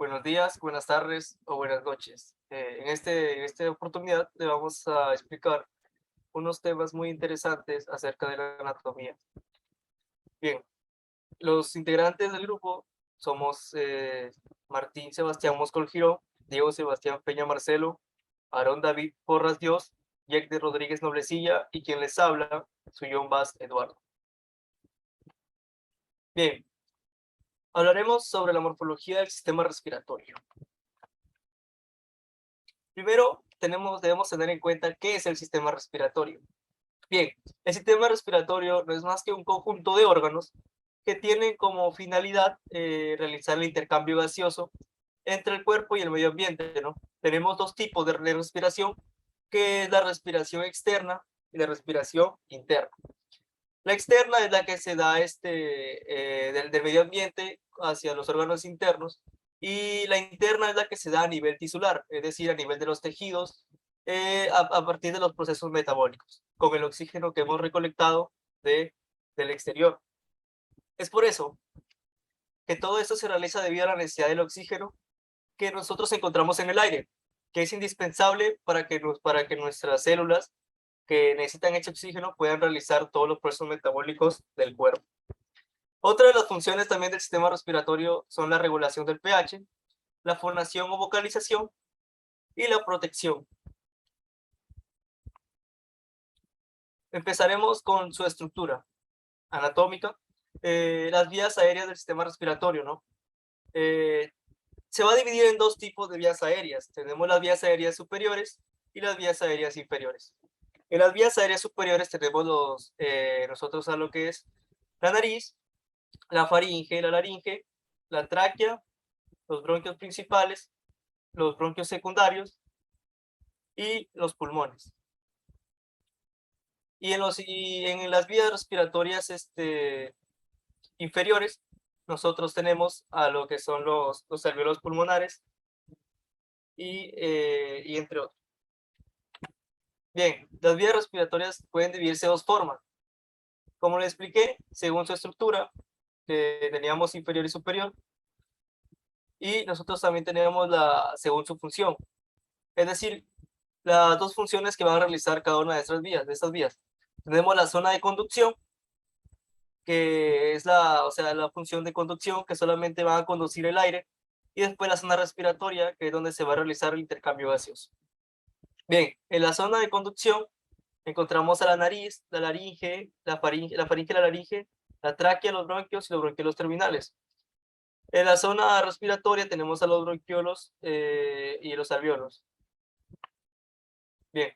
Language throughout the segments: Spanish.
Buenos días, buenas tardes o buenas noches. En esta oportunidad le vamos a explicar unos temas muy interesantes acerca de la anatomía. Bien, los integrantes del grupo somos Martín Sebastián Moscol Girón, Diego Sebastián Peña Marcelo, Aarón David Porras Dios, Jack de Rodríguez Noblecilla y quien les habla, soy John Vaz Eduardo. Bien, hablaremos sobre la morfología del sistema respiratorio. Primero, debemos tener en cuenta qué es el sistema respiratorio. Bien, el sistema respiratorio no es más que un conjunto de órganos que tienen como finalidad realizar el intercambio gaseoso entre el cuerpo y el medio ambiente, ¿no? Tenemos dos tipos de respiración, que es la respiración externa y la respiración interna. La externa es la que se da del medio ambiente hacia los órganos internos, y la interna es la que se da a nivel tisular, es decir, a nivel de los tejidos, a partir de los procesos metabólicos, con el oxígeno que hemos recolectado del exterior. Es por eso que todo esto se realiza debido a la necesidad del oxígeno que nosotros encontramos en el aire, que es indispensable para que nuestras células que necesitan ese oxígeno puedan realizar todos los procesos metabólicos del cuerpo. Otra de las funciones también del sistema respiratorio son la regulación del pH, la fonación o vocalización y la protección. Empezaremos con su estructura anatómica. Las vías aéreas del sistema respiratorio, ¿no? Se va a dividir en dos tipos de vías aéreas. Tenemos las vías aéreas superiores y las vías aéreas inferiores. En las vías aéreas superiores tenemos nosotros a lo que es la nariz, la faringe, la laringe, la tráquea, los bronquios principales, los bronquios secundarios y los pulmones. Y en las vías respiratorias inferiores, nosotros tenemos a lo que son los alvéolos pulmonares y entre otros. Bien, las vías respiratorias pueden dividirse de dos formas. Como les expliqué, según su estructura, teníamos inferior y superior, y nosotros también tenemos según su función. Es decir, las dos funciones que van a realizar cada una de estas vías. Tenemos la zona de conducción, que es la función de conducción, que solamente va a conducir el aire, y después la zona respiratoria, que es donde se va a realizar el intercambio gaseoso. Bien, en la zona de conducción encontramos a la nariz, la laringe, la faringe, la laringe, la tráquea, los bronquios y los bronquiolos terminales. En la zona respiratoria tenemos a los bronquiolos y los alvéolos. Bien,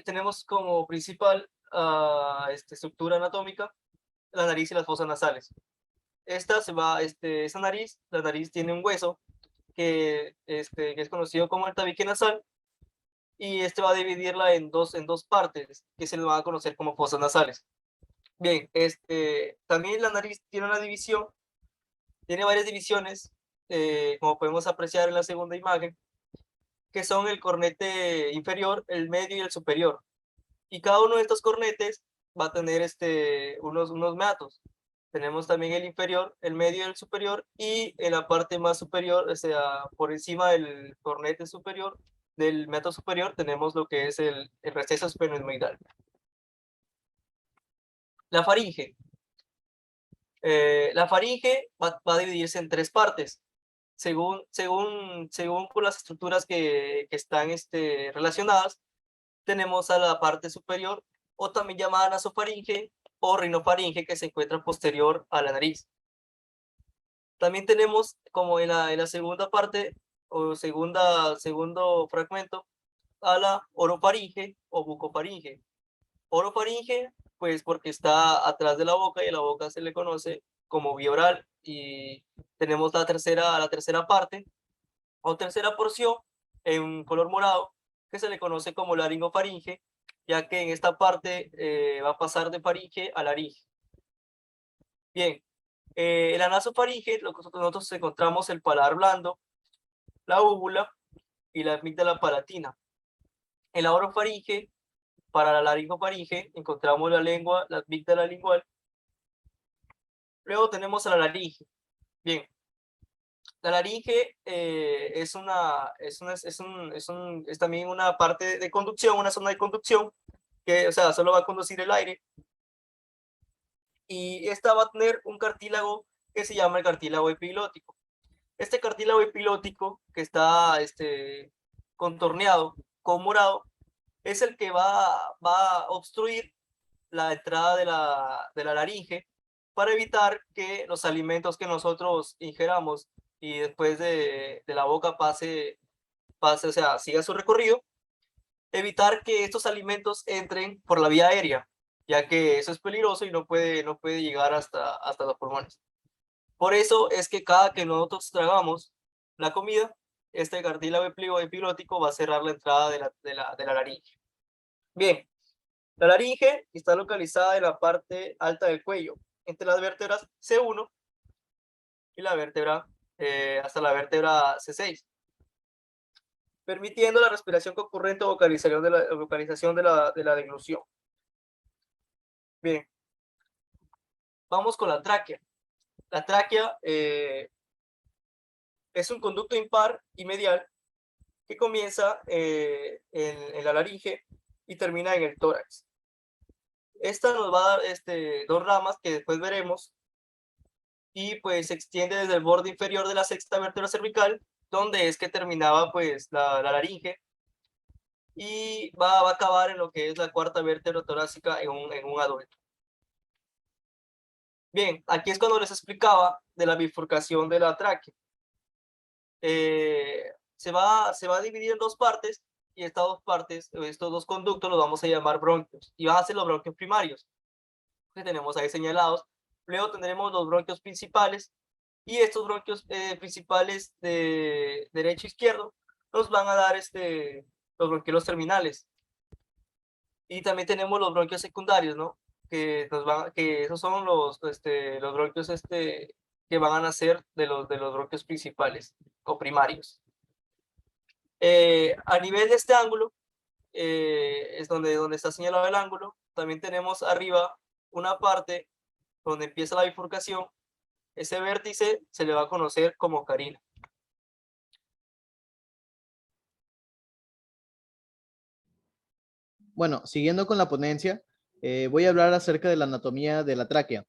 tenemos como principal estructura anatómica la nariz y las fosas nasales. La nariz tiene un hueso que es conocido como el tabique nasal, y va a dividirla en dos partes, que se le va a conocer como fosas nasales. Bien, también la nariz tiene tiene varias divisiones, como podemos apreciar en la segunda imagen, que son el cornete inferior, el medio y el superior. Y cada uno de estos cornetes va a tener unos meatos. Tenemos también el inferior, el medio y el superior, y en la parte más superior, o sea, por encima del cornete superior, del meato superior, tenemos lo que es el receso esfenoidal. La faringe. La faringe va a dividirse en tres partes, según con las estructuras que están relacionadas. Tenemos a la parte superior, o también llamada nasofaringe o rinofaringe, que se encuentra posterior a la nariz. También tenemos, como en la segunda parte o segundo fragmento, a la orofaringe o bucofaringe. Orofaringe, pues porque está atrás de la boca, y a la boca se le conoce como vía oral. Y tenemos la tercera parte o tercera porción en color morado, que se le conoce como laringofaringe, ya que en esta parte va a pasar de faringe a laringe. Bien, en la nasofaringe nosotros encontramos el paladar blando, la úvula y la amígdala palatina. En la orofaringe, para la laringofaringe, encontramos la lengua, la amígdala lingual. Luego tenemos a la laringe. Bien, La laringe es también una parte de conducción, una zona de conducción, que, o sea, solo va a conducir el aire. Y esta va a tener un cartílago que se llama el cartílago epiglótico. Este cartílago epiglótico, que está contorneado con morado, es el que va a obstruir la entrada de la laringe para evitar que los alimentos que nosotros ingeramos y después de la boca o sea, siga su recorrido, evitar que estos alimentos entren por la vía aérea, ya que eso es peligroso y no puede llegar hasta los pulmones. Por eso es que cada que nosotros tragamos la comida, este cartílago epiglótico va a cerrar la entrada de la laringe. Bien, la laringe está localizada en la parte alta del cuello, entre las vértebras C1 y la vértebra, hasta la vértebra C6, permitiendo la respiración concurrente o vocalización de la deglución. Bien, vamos con la tráquea. La tráquea es un conducto impar y medial que comienza en la laringe y termina en el tórax. Esta nos va a dar dos ramas que después veremos, y pues se extiende desde el borde inferior de la sexta vértebra cervical, donde es que terminaba pues la laringe, y va a acabar en lo que es la cuarta vértebra torácica en un adulto. Bien, aquí es cuando les explicaba de la bifurcación de la tráquea. Se va a dividir en dos partes, y estas dos partes, estos dos conductos, los vamos a llamar bronquios, y van a ser los bronquios primarios, que tenemos ahí señalados. Luego tendremos los bronquios principales, y estos bronquios principales de derecho e izquierdo nos van a dar los bronquiolos terminales. Y también tenemos los bronquios secundarios, ¿no? Que esos son los bronquios que van a nacer de los bronquios principales o primarios. A nivel de este ángulo, es donde está señalado el ángulo, también tenemos arriba una parte donde empieza la bifurcación. Ese vértice se le va a conocer como carina. Bueno, siguiendo con la ponencia, voy a hablar acerca de la anatomía de la tráquea.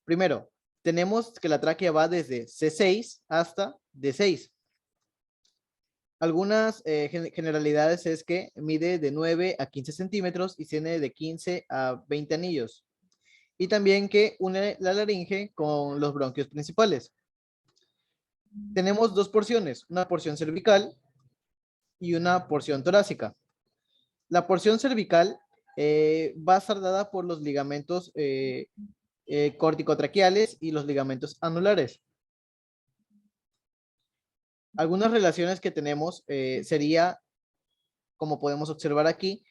Primero, tenemos que la tráquea va desde C6 hasta D6. Algunas generalidades es que mide de 9 a 15 centímetros y tiene de 15 a 20 anillos. Y también que une la laringe con los bronquios principales. Tenemos dos porciones, una porción cervical y una porción torácica. La porción cervical va a estar dada por los ligamentos corticotraqueales y los ligamentos anulares. Algunas relaciones que tenemos sería, como podemos observar aquí,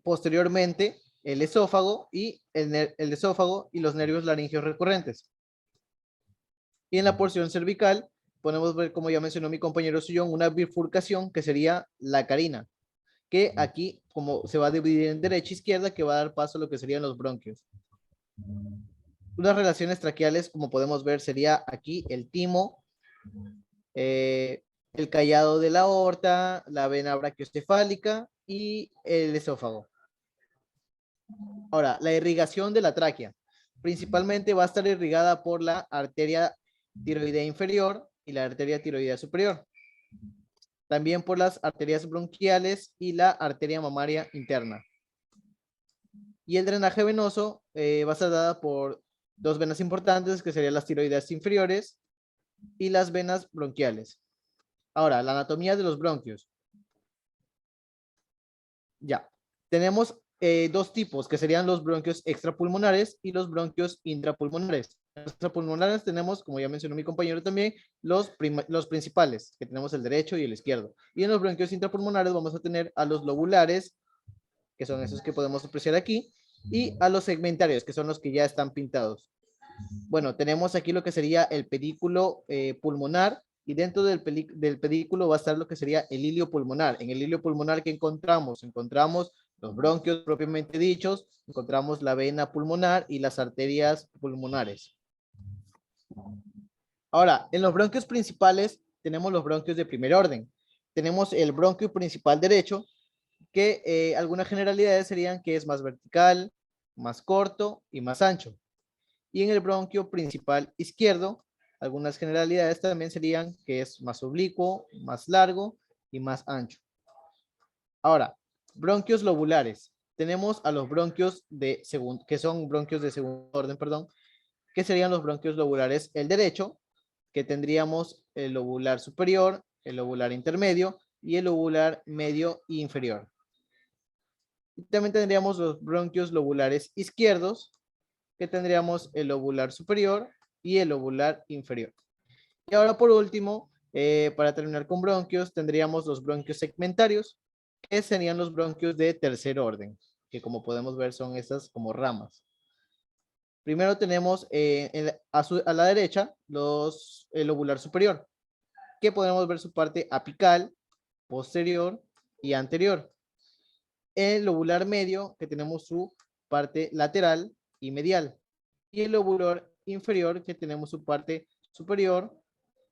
posteriormente el esófago y el esófago y los nervios laríngeos recurrentes. Y en la porción cervical podemos ver, como ya mencionó mi compañero Sillón, una bifurcación que sería la carina, que aquí como se va a dividir en derecha e izquierda, que va a dar paso a lo que serían los bronquios. Unas relaciones traqueales, como podemos ver, sería aquí el timo, el callado de la aorta, la vena brachiocefálica y el esófago. Ahora, la irrigación de la tráquea principalmente va a estar irrigada por la arteria tiroidea inferior y la arteria tiroidea superior. También por las arterias bronquiales y la arteria mamaria interna. Y el drenaje venoso va a estar dada por dos venas importantes, que serían las tiroideas inferiores y las venas bronquiales. Ahora, la anatomía de los bronquios. Ya, tenemos dos tipos, que serían los bronquios extrapulmonares y los bronquios intrapulmonares. Los extrapulmonares tenemos, como ya mencionó mi compañero también, los principales, que tenemos el derecho y el izquierdo. Y en los bronquios intrapulmonares vamos a tener a los lobulares, que son esos que podemos apreciar aquí, y a los segmentarios, que son los que ya están pintados. Bueno, tenemos aquí lo que sería el pedículo pulmonar, y dentro del pedículo va a estar lo que sería el hilio pulmonar. En el hilio pulmonar, ¿qué encontramos? Encontramos los bronquios propiamente dichos, encontramos la vena pulmonar y las arterias pulmonares. Ahora, en los bronquios principales tenemos los bronquios de primer orden. Tenemos el bronquio principal derecho, que algunas generalidades serían que es más vertical, más corto y más ancho. Y en el bronquio principal izquierdo, algunas generalidades también serían que es más oblicuo, más largo y más ancho. Ahora, bronquios lobulares. Tenemos a los bronquios de segundo, que son bronquios de segundo orden, perdón, que serían los bronquios lobulares el derecho, que tendríamos el lobular superior, el lobular intermedio y el lobular medio e inferior. Y también tendríamos los bronquios lobulares izquierdos, que tendríamos el lobular superior y el lobular inferior. Y ahora por último, para terminar con bronquios, tendríamos los bronquios segmentarios, que serían los bronquios de tercer orden, que como podemos ver son estas como ramas. Primero tenemos a la derecha el lobular superior, que podemos ver su parte apical, posterior y anterior. El lobular medio, que tenemos su parte lateral y medial. Y el lobular inferior, que tenemos su parte superior,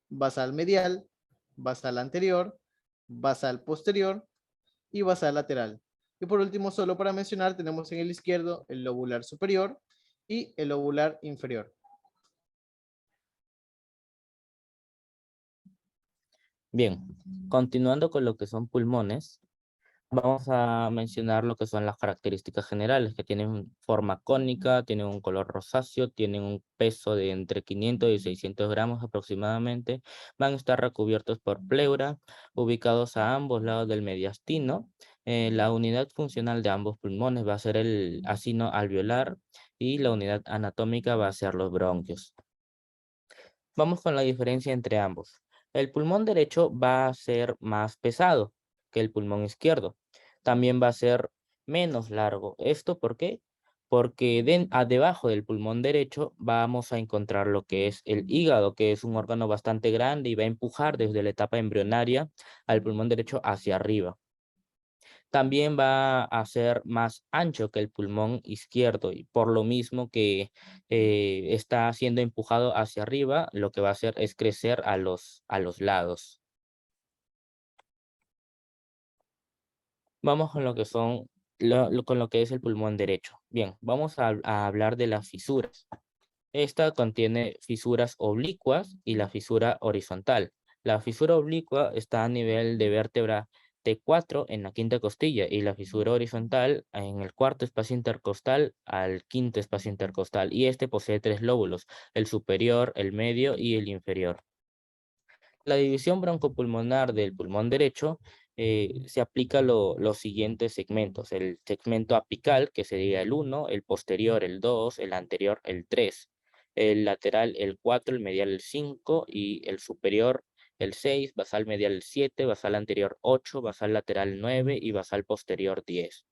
basal medial, basal anterior, basal posterior y basal lateral. Y por último, solo para mencionar, tenemos en el izquierdo el lobular superior y el lobular inferior. Bien, continuando con lo que son pulmones, vamos a mencionar lo que son las características generales, que tienen forma cónica, tienen un color rosáceo, tienen un peso de entre 500 y 600 gramos aproximadamente, van a estar recubiertos por pleura, ubicados a ambos lados del mediastino. La unidad funcional de ambos pulmones va a ser el acino alveolar y la unidad anatómica va a ser los bronquios. Vamos con la diferencia entre ambos. El pulmón derecho va a ser más pesado que el pulmón izquierdo. También va a ser menos largo. ¿Esto por qué? Porque debajo del pulmón derecho vamos a encontrar lo que es el hígado, que es un órgano bastante grande y va a empujar desde la etapa embrionaria al pulmón derecho hacia arriba. También va a ser más ancho que el pulmón izquierdo y por lo mismo que está siendo empujado hacia arriba, lo que va a hacer es crecer a los lados. Vamos con lo que son, con lo que es el pulmón derecho. Bien, vamos a hablar de las fisuras. Esta contiene fisuras oblicuas y la fisura horizontal. La fisura oblicua está a nivel de vértebra T4 en la quinta costilla y la fisura horizontal en el cuarto espacio intercostal al quinto espacio intercostal. Y este posee 3 lóbulos, el superior, el medio y el inferior. La división broncopulmonar del pulmón derecho se aplica los siguientes segmentos. El segmento apical, que sería el 1, el posterior el 2, el anterior el 3, el lateral el 4, el medial el 5 y el superior el 6, basal medial el 7, basal anterior 8, basal lateral 9 y basal posterior 10.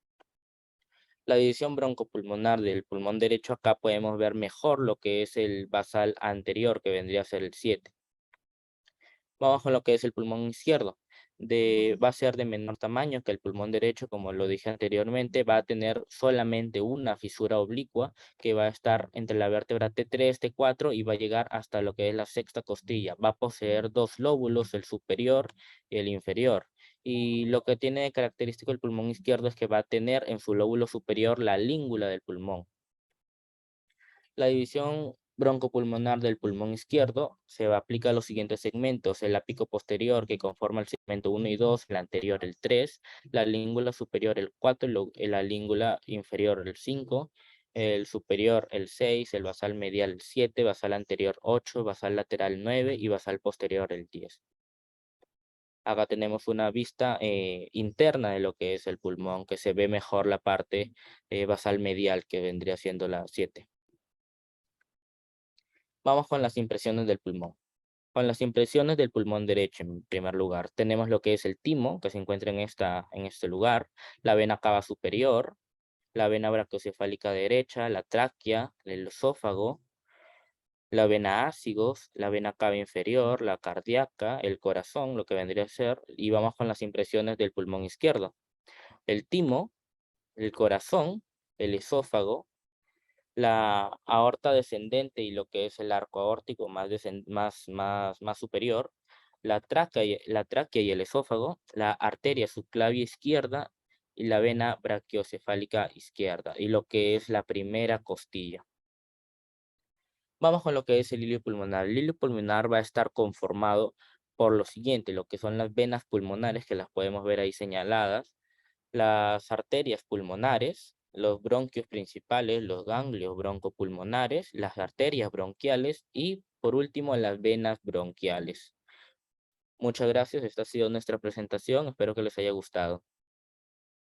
La división broncopulmonar del pulmón derecho, acá podemos ver mejor lo que es el basal anterior, que vendría a ser el 7. Vamos con lo que es el pulmón izquierdo. Va a ser de menor tamaño que el pulmón derecho, como lo dije anteriormente, va a tener solamente una fisura oblicua que va a estar entre la vértebra T3, T4 y va a llegar hasta lo que es la sexta costilla. Va a poseer 2 lóbulos, el superior y el inferior. Y lo que tiene de característico el pulmón izquierdo es que va a tener en su lóbulo superior la língula del pulmón. La división broncopulmonar del pulmón izquierdo se aplica a los siguientes segmentos: el apico posterior, que conforma el segmento 1 y 2, el anterior el 3, la língula superior el 4, la língula inferior el 5, el superior el 6, el basal medial el 7, basal anterior 8, basal lateral 9 y basal posterior el 10. Acá tenemos una vista interna de lo que es el pulmón, que se ve mejor la parte basal medial, que vendría siendo la 7. Vamos con las impresiones del pulmón. Con las impresiones del pulmón derecho, en primer lugar, tenemos lo que es el timo, que se encuentra en este lugar, la vena cava superior, la vena brachiocefálica derecha, la tráquea, el esófago, la vena ácigos, la vena cava inferior, la cardíaca, el corazón, lo que vendría a ser, y vamos con las impresiones del pulmón izquierdo. El timo, el corazón, el esófago, la aorta descendente y lo que es el arco aórtico más superior, la tráquea y el esófago, la arteria subclavia izquierda y la vena brachiocefálica izquierda, y lo que es la primera costilla. Vamos con lo que es el hilio pulmonar. El hilio pulmonar va a estar conformado por lo siguiente, lo que son las venas pulmonares, que las podemos ver ahí señaladas, las arterias pulmonares, los bronquios principales, los ganglios broncopulmonares, las arterias bronquiales y, por último, las venas bronquiales. Muchas gracias, esta ha sido nuestra presentación, espero que les haya gustado.